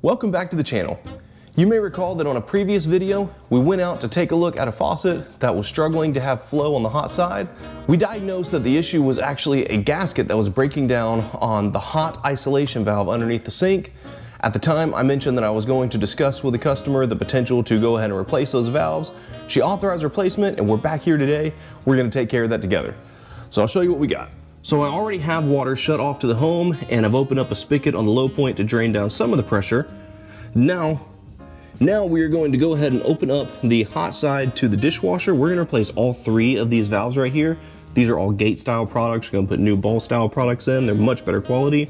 Welcome back to the channel. You may recall that on a previous video, we went out to take a look at a faucet that was struggling to have flow on the hot side. We diagnosed that the issue was actually a gasket that was breaking down on the hot isolation valve underneath the sink. At the time, I mentioned that I was going to discuss with the customer the potential to go ahead and replace those valves. She authorized replacement, and we're back here today. We're gonna take care of that together. So I'll show you what we got. So I already have water shut off to the home, and I've opened up a spigot on the low point to drain down some of the pressure. Now we are going to go ahead and open up the hot side to the dishwasher. We're gonna replace all three of these valves right here. These are all gate style products. We're gonna put new ball style products in. They're much better quality.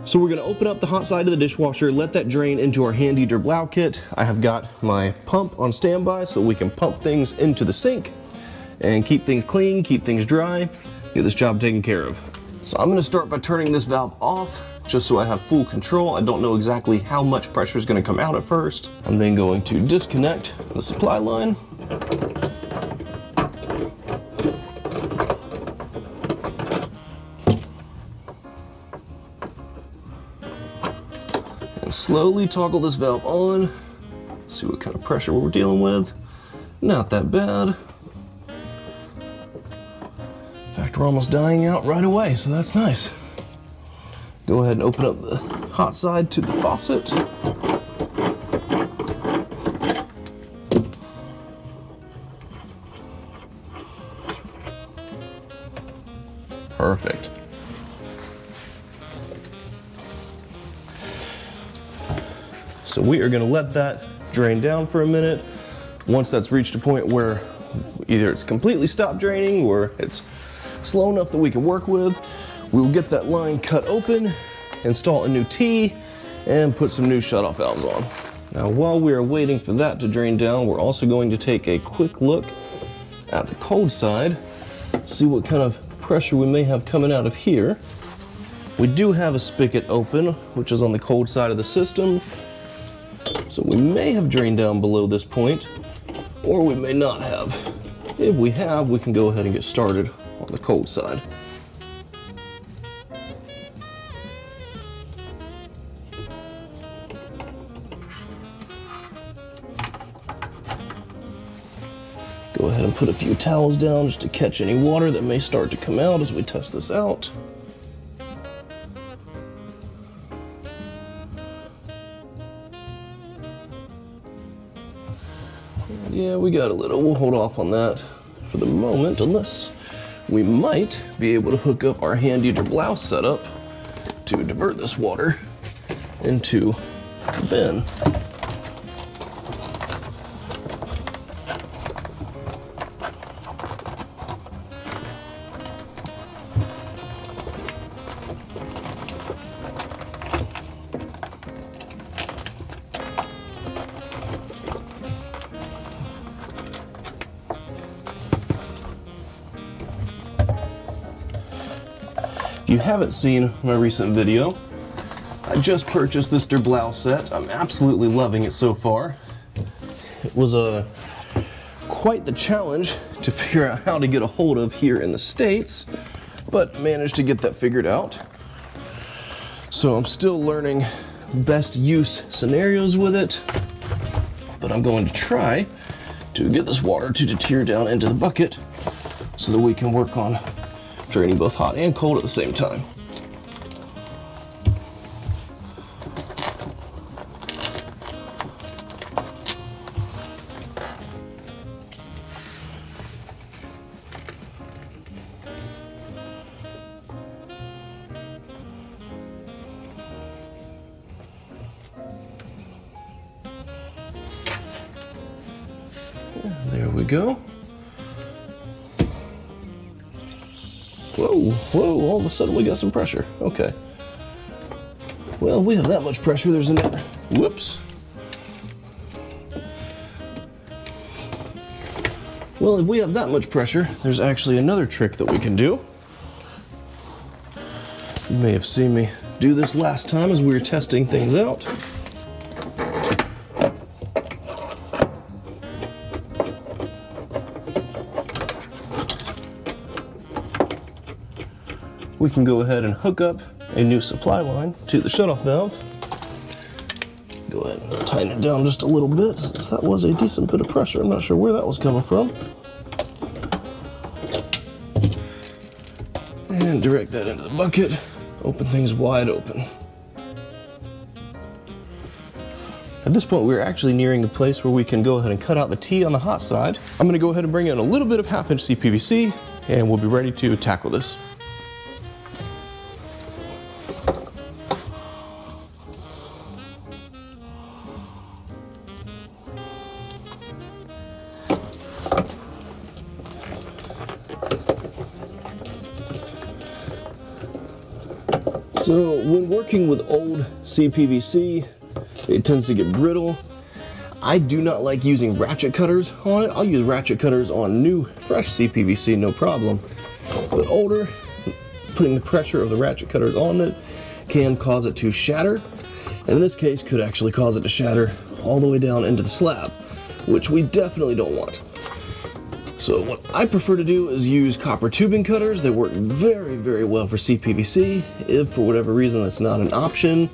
So we're gonna open up the hot side of the dishwasher, let that drain into our handy Derblau kit. I have got my pump on standby so we can pump things into the sink and keep things clean, keep things dry, get this job taken care of. So I'm gonna start by turning this valve off just so I have full control. I don't know exactly how much pressure is gonna come out at first. I'm then going to disconnect the supply line. And slowly toggle this valve on. See what kind of pressure we're dealing with. Not that bad. In fact, we're almost dying out right away, so that's nice. Go ahead and open up the hot side to the faucet. Perfect. So we are going to let that drain down for a minute. Once that's reached a point where either it's completely stopped draining or it's slow enough that we can work with, we will get that line cut open, install a new T, and put some new shutoff valves on. Now, while we are waiting for that to drain down, we're also going to take a quick look at the cold side, see what kind of pressure we may have coming out of here. We do have a spigot open, which is on the cold side of the system, so we may have drained down below this point, or we may not have. If we have, we can go ahead and get started on the cold side. Go ahead and put a few towels down just to catch any water that may start to come out as we test this out. Yeah, we got a little. We'll hold off on that for the moment, unless we might be able to hook up our handy Derblau setup to divert this water into the bin. If you haven't seen my recent video, I just purchased this Derblau set. I'm absolutely loving it so far. It was quite the challenge to figure out how to get a hold of here in the States, but managed to get that figured out. So I'm still learning best use scenarios with it, but I'm going to try to get this water to deter down into the bucket so that we can work on draining both hot and cold at the same time. There we go. Whoa, all of a sudden we got some pressure. Okay. Well, if we have that much pressure, there's another. Whoops. Well, if we have that much pressure, there's actually another trick that we can do. You may have seen me do this last time as we were testing things out. We can go ahead and hook up a new supply line to the shutoff valve. Go ahead and tighten it down just a little bit, since that was a decent bit of pressure. I'm not sure where that was coming from. And direct that into the bucket. Open things wide open. At this point, we're actually nearing a place where we can go ahead and cut out the T on the hot side. I'm gonna go ahead and bring in a little bit of 1/2" CPVC, and we'll be ready to tackle this. So when working with old CPVC, it tends to get brittle. I do not like using ratchet cutters on it. I'll use ratchet cutters on new, fresh CPVC, no problem. But older, putting the pressure of the ratchet cutters on it can cause it to shatter. And in this case, could actually cause it to shatter all the way down into the slab, which we definitely don't want. So what I prefer to do is use copper tubing cutters. They work very, very well for CPVC. If for whatever reason that's not an option,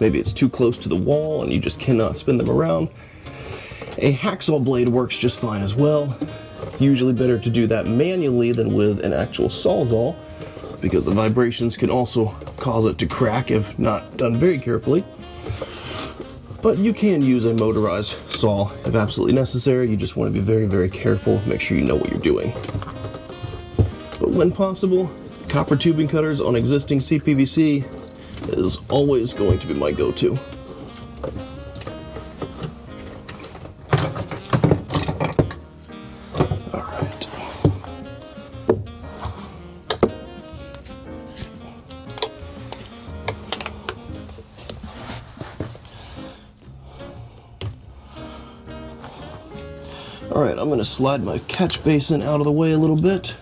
maybe it's too close to the wall and you just cannot spin them around, a hacksaw blade works just fine as well. It's usually better to do that manually than with an actual sawzall, because the vibrations can also cause it to crack if not done very carefully. But you can use a motorized saw if absolutely necessary. You just want to be very, very careful. Make sure you know what you're doing. But when possible, copper tubing cutters on existing CPVC is always going to be my go-to. All right. All right, I'm going to slide my catch basin out of the way a little bit.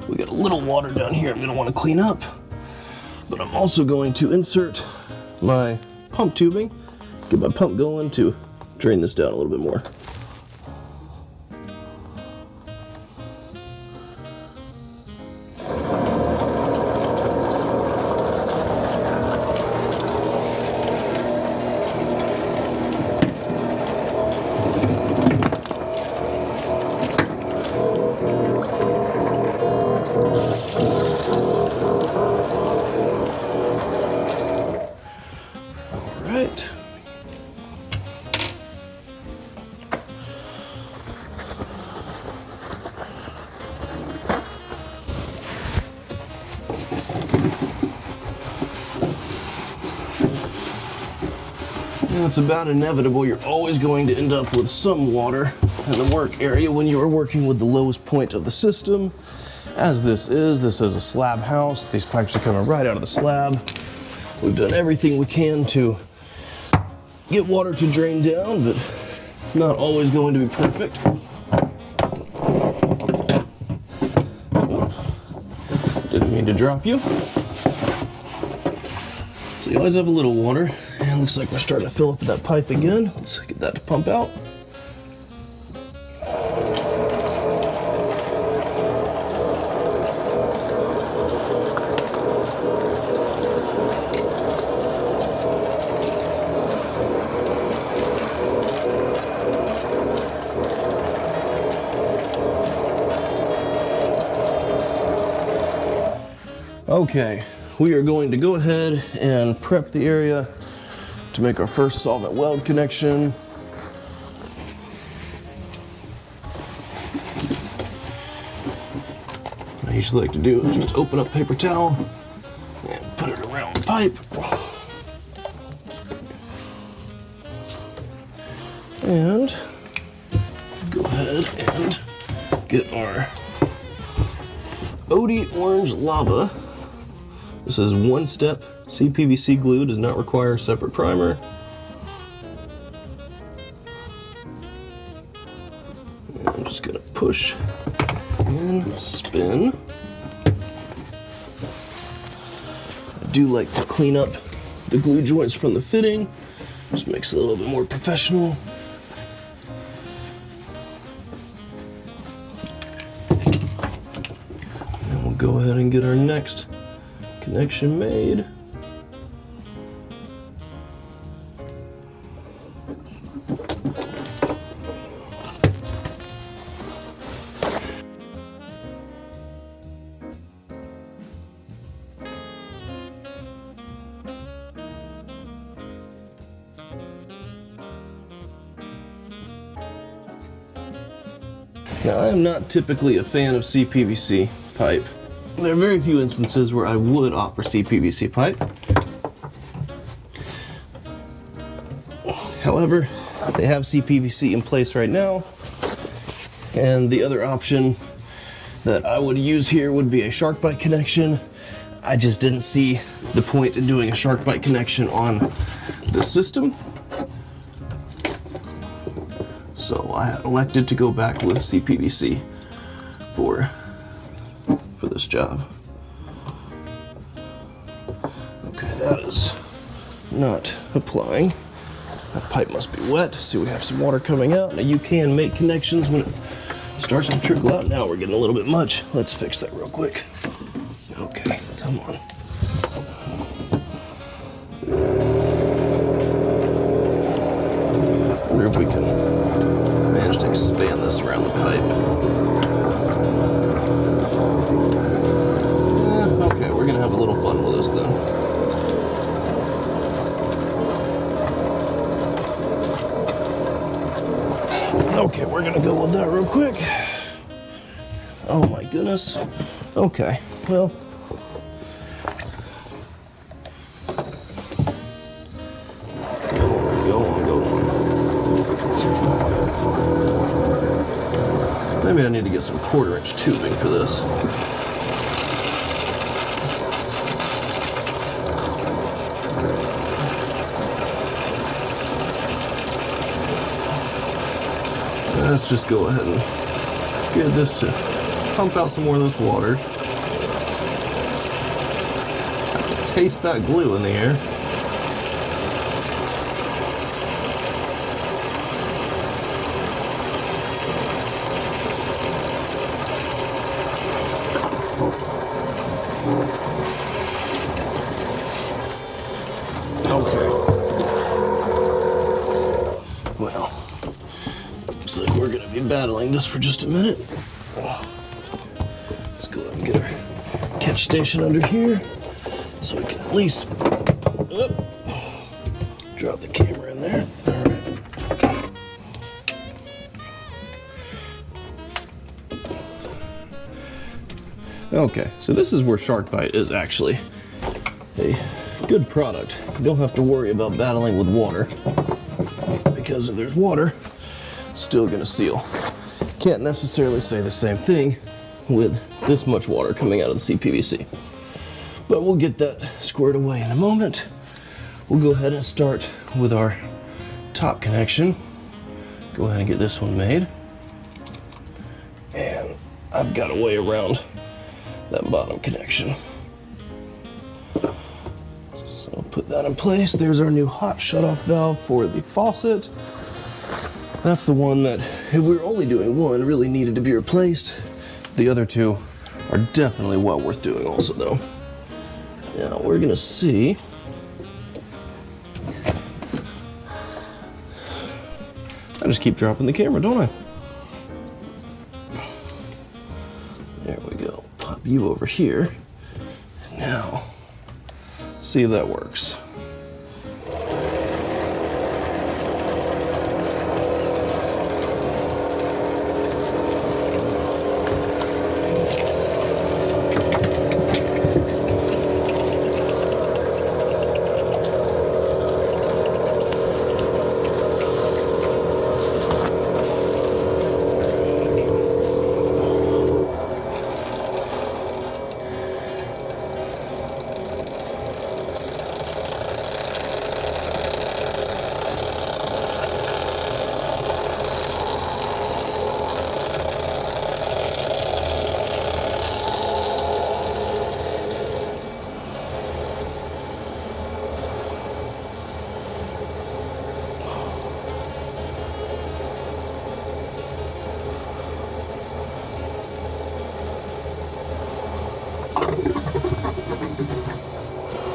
We got a little water down here I'm going to want to clean up. But I'm also going to insert my pump tubing, get my pump going to drain this down a little bit more. Right. It's about inevitable. You're always going to end up with some water in the work area when you are working with the lowest point of the system. As this is a slab house. These pipes are coming right out of the slab. We've done everything we can to get water to drain down, but it's not always going to be perfect. Didn't mean to drop you. So you always have a little water, and looks like we're starting to fill up that pipe again. Let's get that to pump out. Okay, we are going to go ahead and prep the area to make our first solvent weld connection. What I usually like to do is just open up paper towel and put it around the pipe. And go ahead and get our OD Orange Lava. This is one step. CPVC glue does not require a separate primer. And I'm just gonna push and spin. I do like to clean up the glue joints from the fitting. Just makes it a little bit more professional. And we'll go ahead and get our next connection made. Now, I am not typically a fan of CPVC pipe. There are very few instances where I would opt for CPVC pipe. However, they have CPVC in place right now, and the other option that I would use here would be a shark bite connection. I just didn't see the point in doing a shark bite connection on the system, so I elected to go back with CPVC for this job. Okay, that is not applying. That pipe must be wet. See, we have some water coming out. Now, you can make connections when it starts to trickle out. Now we're getting a little bit much. Let's fix that real quick. Okay, come on. I wonder if we can manage to expand this around the pipe. Okay, we're gonna have a little fun with this then. Okay, we're gonna go with that real quick. Oh my goodness. Okay, well. Go on. Maybe I need to get some 1/4-inch tubing for this. Let's just go ahead and get this to pump out some more of this water. I can taste that glue in the air. Okay. Well. Looks like we're gonna be battling this for just a minute. Let's go ahead and get our catch station under here so we can at least drop the camera in there. All right. Okay, so this is where Shark Bite is actually a good product. You don't have to worry about battling with water, because if there's water, it's still gonna seal. Can't necessarily say the same thing with this much water coming out of the CPVC. But we'll get that squared away in a moment. We'll go ahead and start with our top connection. Go ahead and get this one made. And I've got a way around that bottom connection. So I'll put that in place. There's our new hot shutoff valve for the faucet. That's the one that, if we were only doing one, really needed to be replaced. The other two are definitely well worth doing also though. Now we're gonna see. I just keep dropping the camera, don't I? There we go. Pop you over here. Now, see if that works.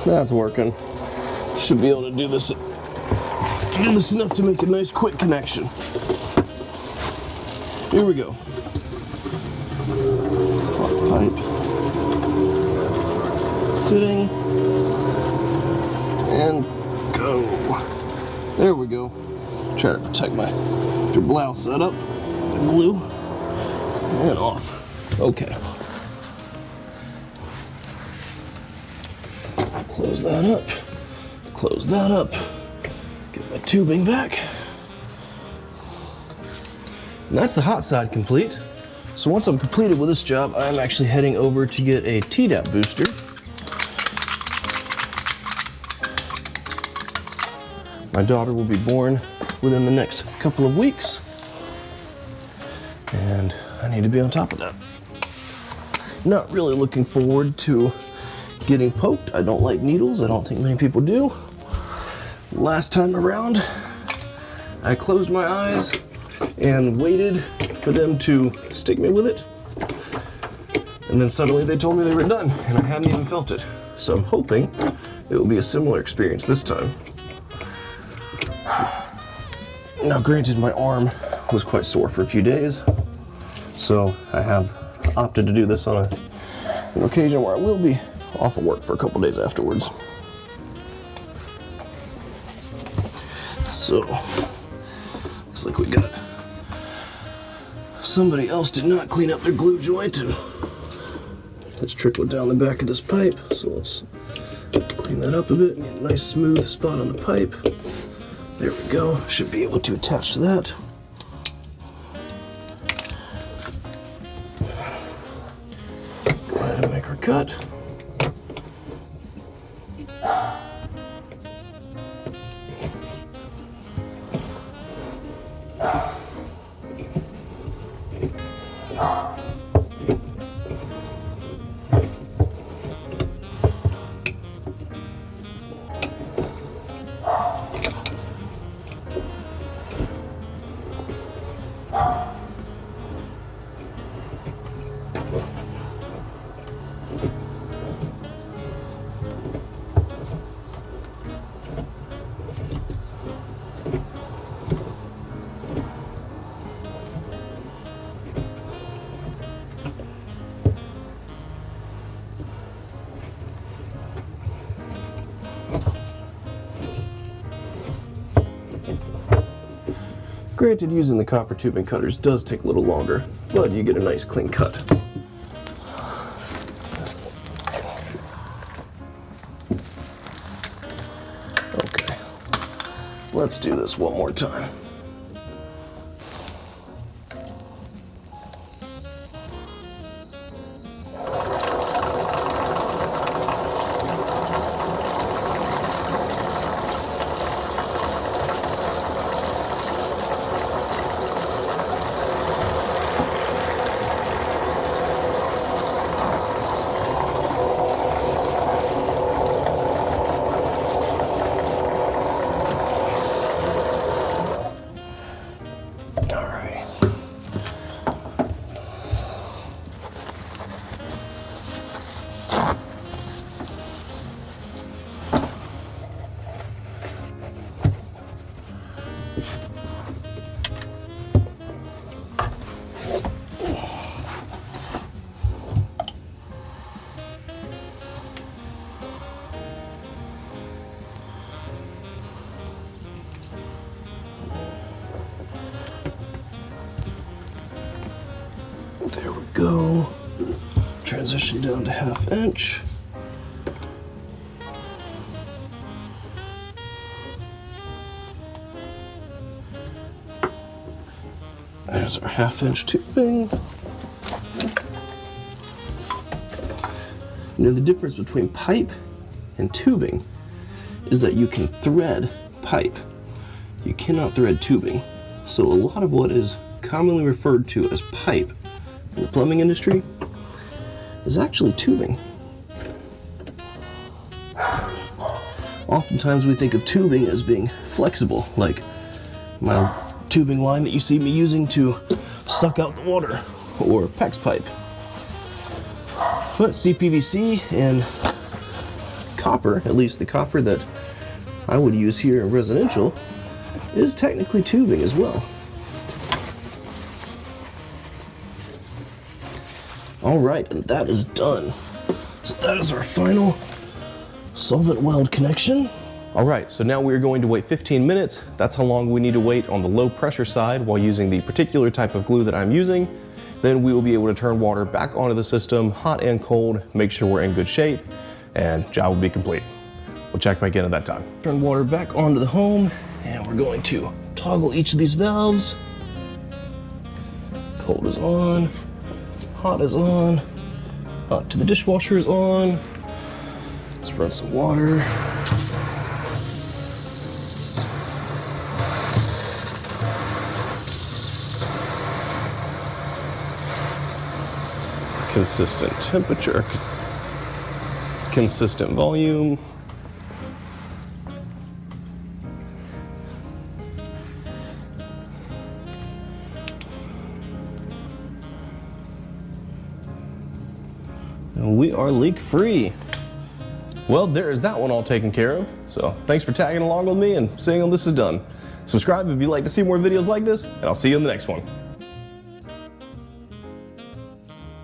That's working. Should be able to do this enough to make a nice quick connection. Here we go. Pipe. Fitting. And go. There we go. Try to protect my blouse setup from the glue. And off. Okay. Close that up. Close that up. Get my tubing back. And that's the hot side complete. So once I'm completed with this job, I'm actually heading over to get a TDAP booster. My daughter will be born within the next couple of weeks, and I need to be on top of that. Not really looking forward to getting poked. I don't like needles. I don't think many people do. Last time around, I closed my eyes and waited for them to stick me with it, and then suddenly they told me they were done, and I hadn't even felt it. So I'm hoping it will be a similar experience this time. Now granted, my arm was quite sore for a few days, so I have opted to do this on an occasion where I will be off of work for a couple days afterwards. So, looks like we got somebody else did not clean up their glue joint, and it's trickled down the back of this pipe. So let's clean that up a bit and get a nice smooth spot on the pipe. There we go. Should be able to attach to that. Go ahead and make our cut. Granted, using the copper tubing cutters does take a little longer, but you get a nice clean cut. Okay, let's do this one more time. There we go. Transition down to 1/2 inch. There's our 1/2 inch tubing. You know, the difference between pipe and tubing is that you can thread pipe. You cannot thread tubing. So a lot of what is commonly referred to as pipe in the plumbing industry is actually tubing. Oftentimes we think of tubing as being flexible, like my tubing line that you see me using to suck out the water, or PEX pipe. But CPVC and copper, at least the copper that I would use here in residential, is technically tubing as well. All right, and that is done. So that is our final solvent weld connection. All right, so now we're going to wait 15 minutes. That's how long we need to wait on the low pressure side while using the particular type of glue that I'm using. then we will be able to turn water back onto the system, hot and cold, make sure we're in good shape, and job will be complete. We'll check back in at that time. Turn water back onto the home, and we're going to toggle each of these valves. Cold is on, hot is on, hot to the dishwasher is on. Let's run some water. Consistent temperature, consistent volume. And we are leak free. Well, there is that one all taken care of. So thanks for tagging along with me and seeing how this is done. Subscribe if you'd like to see more videos like this, and I'll see you in the next one.